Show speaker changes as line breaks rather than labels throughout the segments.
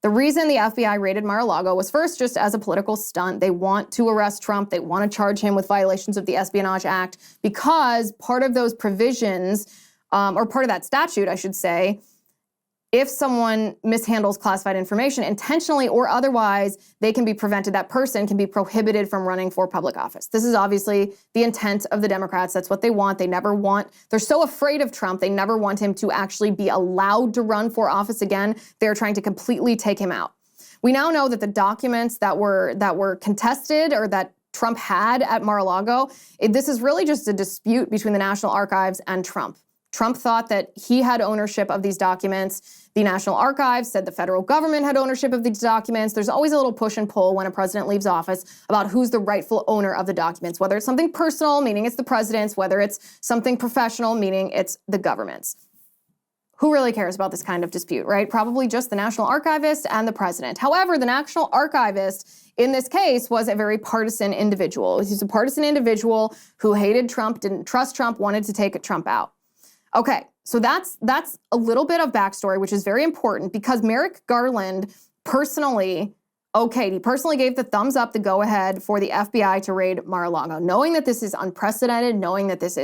The reason the FBI raided Mar-A-Lago was first just as a political stunt. They want to arrest Trump. They want to charge him with violations of the Espionage Act because part of those provisions, or part of that statute, I should say, if someone mishandles classified information intentionally or otherwise, they can be prevented, that person can be prohibited from running for public office. This is obviously the intent of the Democrats. That's what they want. They're so afraid of Trump, they never want him to actually be allowed to run for office again. They're trying to completely take him out. We now know that the documents that were contested or that Trump had at Mar-a-Lago, this is really just a dispute between the National Archives and Trump. Trump thought that he had ownership of these documents. The National Archives said the federal government had ownership of these documents. There's always a little push and pull when a president leaves office about who's the rightful owner of the documents, whether it's something personal, meaning it's the president's, whether it's something professional, meaning it's the government's. Who really cares about this kind of dispute, right? Probably just the National Archivist and the president. However, the National Archivist in this case was a very partisan individual. He's a partisan individual who hated Trump, didn't trust Trump, wanted to take Trump out. Okay, so that's a little bit of backstory, which is very important because Merrick Garland personally gave the thumbs up, the go-ahead for the FBI to raid Mar-a-Lago, knowing that this is unprecedented, knowing that to say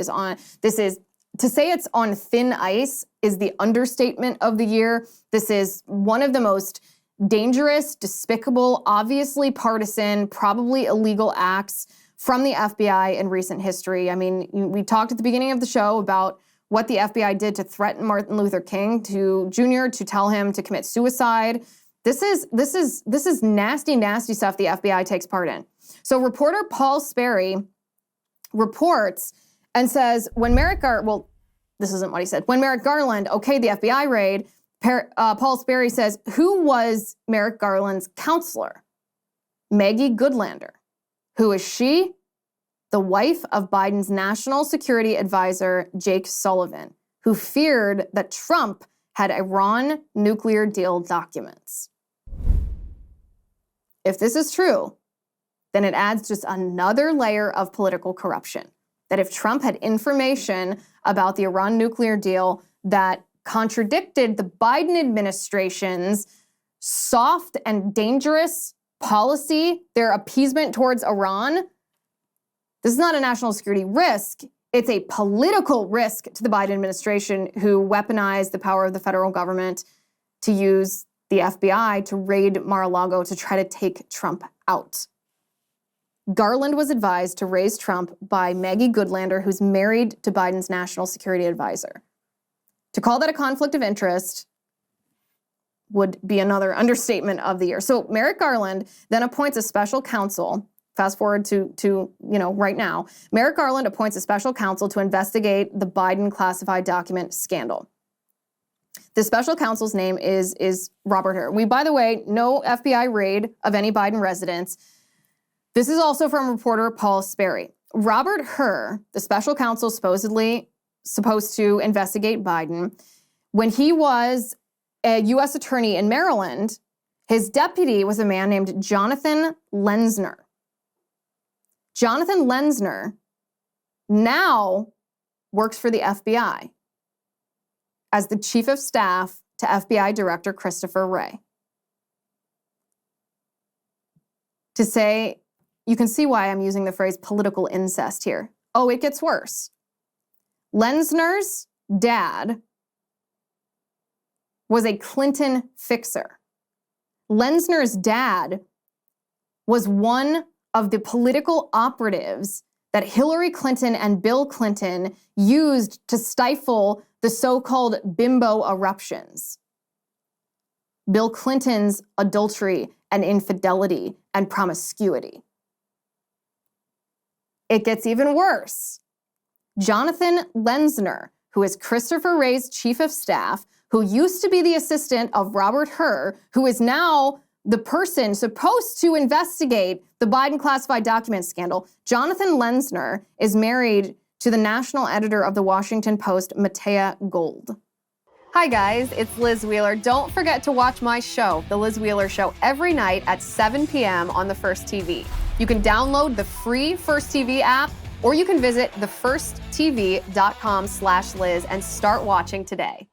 it's on thin ice is the understatement of the year. This is one of the most dangerous, despicable, obviously partisan, probably illegal acts from the FBI in recent history. I mean, we talked at the beginning of the show about what the FBI did to threaten Martin Luther King Jr. to tell him to commit suicide. This is nasty, nasty stuff the FBI takes part in. So reporter Paul Sperry reports and says, when Merrick Garland okayed the FBI raid, Paul Sperry says, who was Merrick Garland's counselor? Maggie Goodlander. Who is she? The wife of Biden's national security advisor, Jake Sullivan, who feared that Trump had Iran nuclear deal documents. If this is true, then it adds just another layer of political corruption. That if Trump had information about the Iran nuclear deal that contradicted the Biden administration's soft and dangerous policy, their appeasement towards Iran, this is not a national security risk. It's a political risk to the Biden administration who weaponized the power of the federal government to use the FBI to raid Mar-a-Lago to try to take Trump out. Garland was advised to raise Trump by Maggie Goodlander, who's married to Biden's national security advisor. To call that a conflict of interest would be another understatement of the year. So Merrick Garland then appoints a special counsel. Fast forward to right now. Merrick Garland appoints a special counsel to investigate the Biden classified document scandal. The special counsel's name is Robert Hur. By the way, no FBI raid of any Biden residence. This is also from reporter Paul Sperry. Robert Hur, the special counsel supposedly supposed to investigate Biden, when he was a U.S. attorney in Maryland, his deputy was a man named Jonathan Lenzner. Jonathan Lenzner now works for the FBI as the chief of staff to FBI Director Christopher Wray. To say, you can see why I'm using the phrase political incest here. Oh, it gets worse. Lenzner's dad was a Clinton fixer. Lenzner's dad was one of the political operatives that Hillary Clinton and Bill Clinton used to stifle the so-called bimbo eruptions. Bill Clinton's adultery and infidelity and promiscuity. It gets even worse. Jonathan Lenzner, who is Christopher Wray's chief of staff, who used to be the assistant of Robert Hur, who is now the person supposed to investigate the Biden classified document scandal. Jonathan Lenzner is married to the national editor of the Washington Post, Matea Gold. Hi guys, it's Liz Wheeler. Don't forget to watch my show, The Liz Wheeler Show, every night at 7 p.m. on the First TV. You can download the free First TV app, or you can visit thefirsttv.com/Liz and start watching today.